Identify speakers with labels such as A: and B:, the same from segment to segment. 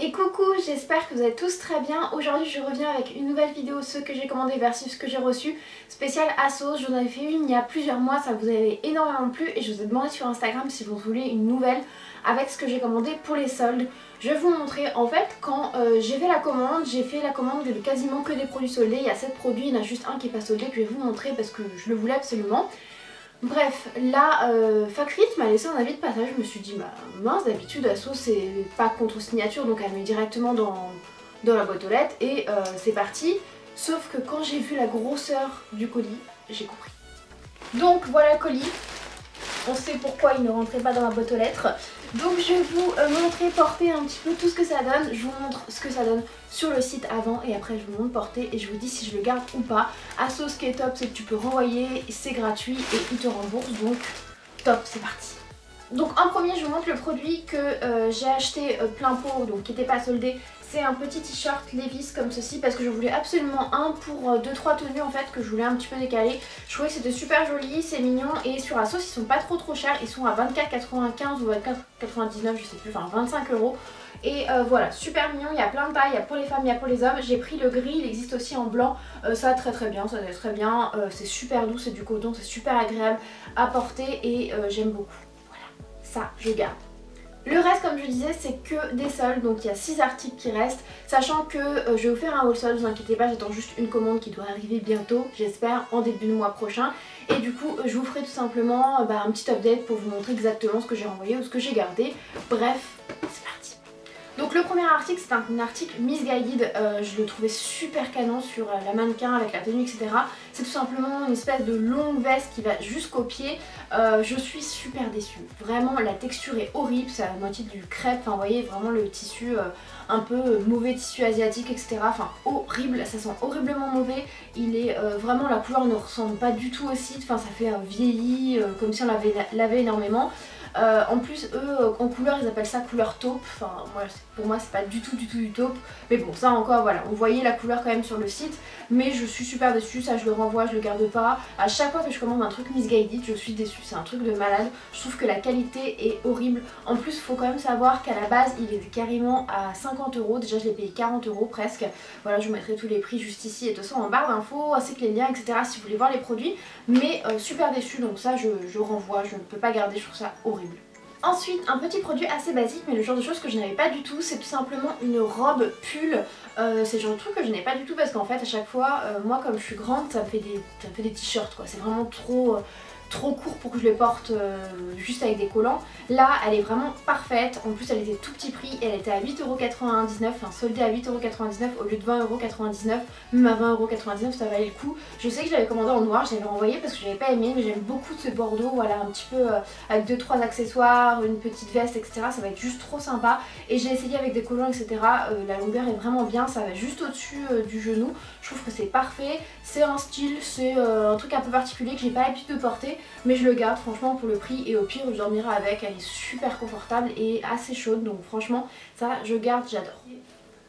A: Et coucou, j'espère que vous allez tous très bien. Aujourd'hui je reviens avec une nouvelle vidéo, ce que j'ai commandé versus ce que j'ai reçu. Spécial ASOS, j'en avais fait une il y a plusieurs mois, ça vous avait énormément plu. Et je vous ai demandé sur Instagram si vous voulez une nouvelle avec ce que j'ai commandé pour les soldes. Je vais vous montrer, en fait quand j'ai fait la commande de quasiment que des produits soldés. Il y a 7 produits, il y en a juste un qui n'est pas soldé que je vais vous montrer parce que je le voulais absolument. Bref, là, Facrit m'a laissé un avis de passage, je me suis dit, bah mince, d'habitude ASOS c'est pas contre signature, donc elle met directement dans la boîte aux lettres et c'est parti. Sauf que quand j'ai vu la grosseur du colis, j'ai compris. Donc voilà le colis, on sait pourquoi il ne rentrait pas dans la boîte aux lettres. Donc je vais vous montrer porter un petit peu tout ce que ça donne. Je vous montre ce que ça donne sur le site avant et après je vous montre porter et je vous dis si je le garde ou pas. ASOS, ce qui est top, c'est que tu peux renvoyer, c'est gratuit et il te rembourse, donc top, c'est parti. Donc en premier je vous montre le produit que j'ai acheté plein pot, donc qui n'était pas soldé. C'est un petit t-shirt Levi's comme ceci parce que je voulais absolument un pour 2-3 tenues en fait que je voulais un petit peu décaler. Je trouvais que c'était super joli, c'est mignon et sur ASOS ils sont pas trop chers, ils sont à 24,95 ou 24,99 je sais plus, enfin 25 €. Et voilà, super mignon, il y a plein de tailles, il y a pour les femmes, il y a pour les hommes. J'ai pris le gris, il existe aussi en blanc, ça très bien, ça va très bien, c'est super doux, c'est du coton, c'est super agréable à porter et j'aime beaucoup. Voilà, ça je garde. Le reste comme je disais c'est que des soldes, donc il y a 6 articles qui restent, sachant que je vais vous faire un haul solde, ne vous inquiétez pas, j'attends juste une commande qui doit arriver bientôt, j'espère en début de mois prochain. Et du coup je vous ferai tout simplement un petit update pour vous montrer exactement ce que j'ai renvoyé ou ce que j'ai gardé. Bref, c'est parti. Donc le premier article c'est un article Missguided, je le trouvais super canon sur la mannequin avec la tenue etc. C'est tout simplement une espèce de longue veste qui va jusqu'aux pieds. Je suis super déçue, vraiment la texture est horrible, c'est à la moitié du crêpe, enfin vous voyez vraiment le tissu un peu mauvais tissu asiatique etc. Enfin horrible, ça sent horriblement mauvais, il est vraiment, la couleur ne ressemble pas du tout au site, enfin ça fait vieilli comme si on l'avait lavé énormément. En plus eux en couleur ils appellent ça couleur taupe, enfin moi, pour moi c'est pas du tout du taupe, mais bon ça encore voilà, on voyait la couleur quand même sur le site, mais je suis super déçue, ça je le renvoie, je le garde pas. À chaque fois que je commande un truc Missguided je suis déçue, c'est un truc de malade, je trouve que la qualité est horrible. En plus faut quand même savoir qu'à la base il est carrément à 50 €, déjà je l'ai payé 40 € presque, voilà je vous mettrai tous les prix juste ici et de toute façon en barre d'infos ainsi que les liens etc si vous voulez voir les produits, mais super déçue, donc ça je renvoie, je ne peux pas garder, je trouve ça horrible. Ensuite, un petit produit assez basique, mais le genre de choses que je n'avais pas du tout, c'est tout simplement une robe pull. C'est le genre de truc que je n'ai pas du tout parce qu'en fait à chaque fois, moi comme je suis grande, ça me fait des t-shirts quoi, c'est vraiment trop court pour que je le porte juste avec des collants. Là elle est vraiment parfaite, en plus elle était tout petit prix, elle était à 8,99 €, enfin soldée à 8,99 € au lieu de 20,99 €, même à 20,99 € ça valait le coup. Je sais que je l'avais commandé en noir, je l'avais renvoyé parce que je n'avais pas aimé, mais j'aime beaucoup ce bordeaux, voilà un petit peu avec 2-3 accessoires, une petite veste etc, ça va être juste trop sympa. Et j'ai essayé avec des collants etc, la longueur est vraiment bien, ça va juste au-dessus du genou, je trouve que c'est parfait, c'est un style, c'est un truc un peu particulier que j'ai pas l'habitude de porter, mais je le garde franchement pour le prix et au pire je dormirai avec, elle est super confortable et assez chaude, donc franchement ça je garde, j'adore.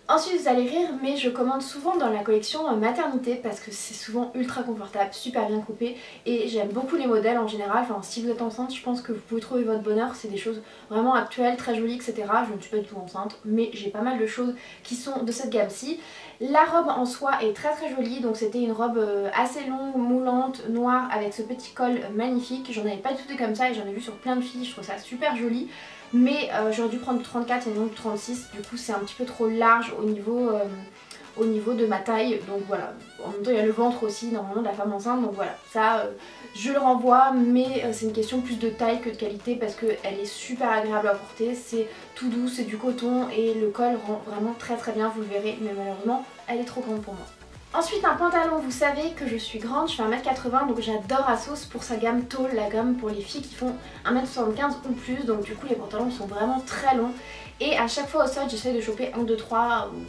A: Ensuite vous allez rire, mais je commande souvent dans la collection maternité parce que c'est souvent ultra confortable, super bien coupé et j'aime beaucoup les modèles en général. Enfin si vous êtes enceinte je pense que vous pouvez trouver votre bonheur, c'est des choses vraiment actuelles, très jolies etc. Je ne suis pas du tout enceinte mais j'ai pas mal de choses qui sont de cette gamme-ci. La robe en soi est très jolie, donc c'était une robe assez longue, moulante, noire avec ce petit col magnifique. J'en avais pas du tout des comme ça et j'en ai vu sur plein de filles, je trouve ça super joli. Mais j'aurais dû prendre du 34 et non du 36, du coup c'est un petit peu trop large au niveau de ma taille, donc voilà. En même temps il y a le ventre aussi normalement de la femme enceinte, donc voilà, ça je le renvoie, mais c'est une question plus de taille que de qualité parce qu'elle est super agréable à porter, c'est tout doux, c'est du coton et le col rend vraiment très bien, vous le verrez, mais malheureusement elle est trop grande pour moi. Ensuite un pantalon, vous savez que je suis grande, je fais 1m80 donc j'adore ASOS pour sa gamme tall, la gamme pour les filles qui font 1m75 ou plus, donc du coup les pantalons sont vraiment très longs et à chaque fois au solde j'essaie de choper 1, 2, 3 ou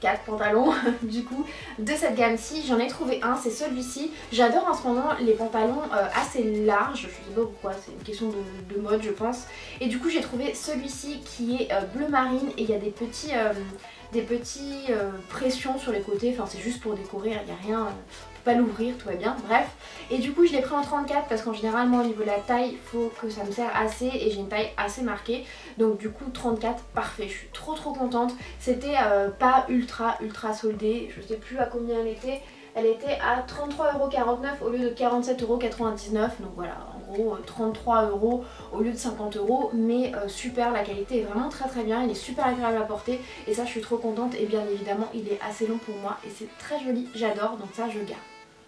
A: 4 pantalons du coup de cette gamme-ci. J'en ai trouvé un, c'est celui-ci. J'adore en ce moment les pantalons assez larges, je sais pas pourquoi, c'est une question de mode je pense. Et du coup j'ai trouvé celui-ci qui est bleu marine et il y a des petits des petits pressions sur les côtés, enfin c'est juste pour décorer, il n'y a rien, pas l'ouvrir, tout va bien, bref. Et du coup je l'ai pris en 34 parce qu'en général moi au niveau de la taille, il faut que ça me serre assez et j'ai une taille assez marquée. Donc du coup 34, parfait, je suis trop contente. C'était pas ultra soldé, je sais plus à combien elle était. Elle était à 33,49€ au lieu de 47,99€. Donc voilà, en gros 33€ au lieu de 50€. Mais super, la qualité est vraiment très bien. Il est super agréable à porter et ça je suis trop contente. Et bien évidemment il est assez long pour moi et c'est très joli, j'adore. Donc ça je garde.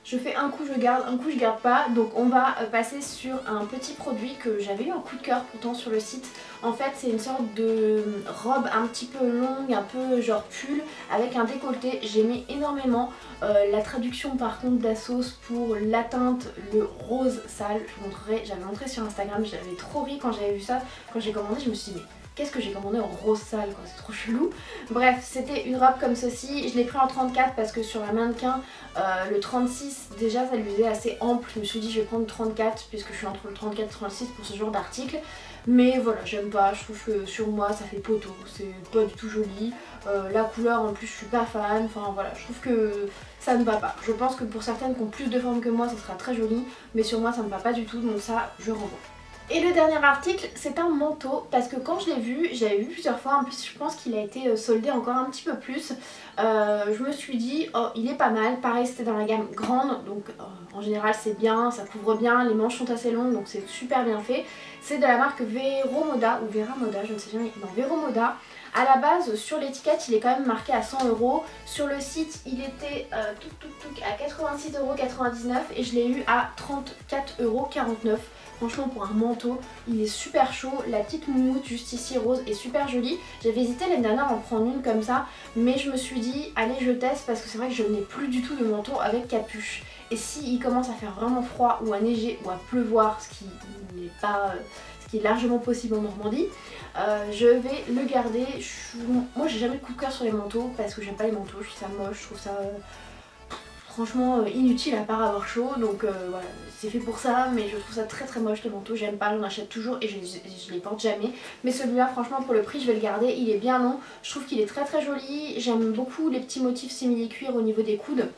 A: Je fais un coup je garde, un coup je garde pas. Donc on va passer sur un petit produit que j'avais eu un coup de cœur pourtant sur le site. En fait c'est une sorte de robe un petit peu longue, un peu genre pull avec un décolleté. J'aimais énormément la traduction par contre d'Assos pour la teinte le rose sale. Je vous montrerai, j'avais montré sur Instagram, j'avais trop ri quand j'avais vu ça. Quand j'ai commandé je me suis dit mais qu'est-ce que j'ai commandé en rose sale quoi, c'est trop chelou. Bref, c'était une robe comme ceci, je l'ai pris en 34 parce que sur la mannequin, le 36 déjà ça lui faisait assez ample. Je me suis dit je vais prendre 34 puisque je suis entre le 34 et le 36 pour ce genre d'article. Mais voilà, j'aime pas, je trouve que sur moi ça fait poteau, c'est pas du tout joli. La couleur en plus je suis pas fan, enfin voilà, je trouve que ça ne va pas. Je pense que pour certaines qui ont plus de forme que moi ça sera très joli, mais sur moi ça ne va pas du tout, donc ça je renvoie. Et le dernier article c'est un manteau parce que quand je l'ai vu, j'avais vu plusieurs fois, en plus je pense qu'il a été soldé encore un petit peu plus. Je me suis dit oh il est pas mal, pareil c'était dans la gamme grande donc en général c'est bien, ça couvre bien, les manches sont assez longues donc c'est super bien fait. C'est de la marque Vero Moda ou Vera Moda, je ne sais jamais, non Vero Moda. A la base sur l'étiquette il est quand même marqué à 100€, sur le site il était à 86,99€ et je l'ai eu à 34,49€. Franchement pour un manteau il est super chaud, la petite moumoute juste ici rose est super jolie. J'avais hésité l'année dernière à en prendre une comme ça mais je me suis dit allez je teste parce que c'est vrai que je n'ai plus du tout de manteau avec capuche. Et s'il commence à faire vraiment froid ou à neiger ou à pleuvoir, ce qui n'est pas... ce qui est largement possible en Normandie, je vais le garder. Moi j'ai jamais de coup de cœur sur les manteaux parce que j'aime pas les manteaux, je trouve ça moche, je trouve ça franchement inutile à part avoir chaud, donc voilà, c'est fait pour ça, mais je trouve ça très moche les manteaux, j'aime pas, j'en achète toujours et je les porte jamais. Mais celui-là franchement pour le prix je vais le garder, il est bien long, je trouve qu'il est très joli, j'aime beaucoup les petits motifs simili-cuir au niveau des coudes.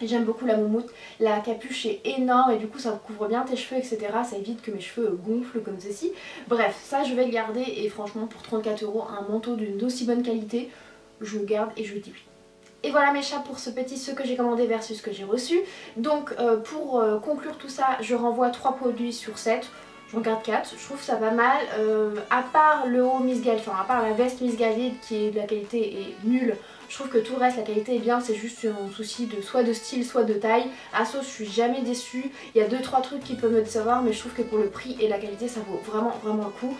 A: J'aime beaucoup la moumoute, la capuche est énorme et du coup ça couvre bien tes cheveux etc, ça évite que mes cheveux gonflent comme ceci. Bref, ça je vais le garder et franchement pour 34€ un manteau d'une aussi bonne qualité, je le garde et je dis oui. Et voilà mes chats pour ce petit ce que j'ai commandé versus ce que j'ai reçu. Donc pour conclure tout ça, je renvoie 3 produits sur 7. J'en garde 4, je trouve ça pas mal, à part le haut Miss Gal, enfin à part la veste Miss Galide qui est de la qualité est nulle, je trouve que tout le reste la qualité est bien, c'est juste un souci de soit de style soit de taille. Assos je suis jamais déçue, il y a 2-3 trucs qui peuvent me décevoir mais je trouve que pour le prix et la qualité ça vaut vraiment le coup.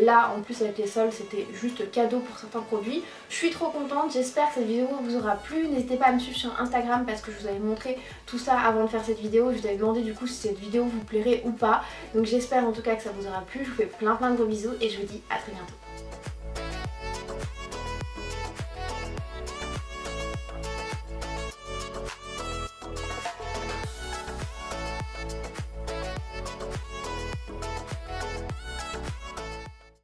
A: Là en plus avec les soldes c'était juste cadeau pour certains produits. Je suis trop contente, j'espère que cette vidéo vous aura plu, n'hésitez pas à me suivre sur Instagram parce que je vous avais montré tout ça avant de faire cette vidéo, je vous avais demandé du coup si cette vidéo vous plairait ou pas, donc j'espère en tout cas que ça vous aura plu, je vous fais plein de gros bisous et je vous dis à très bientôt.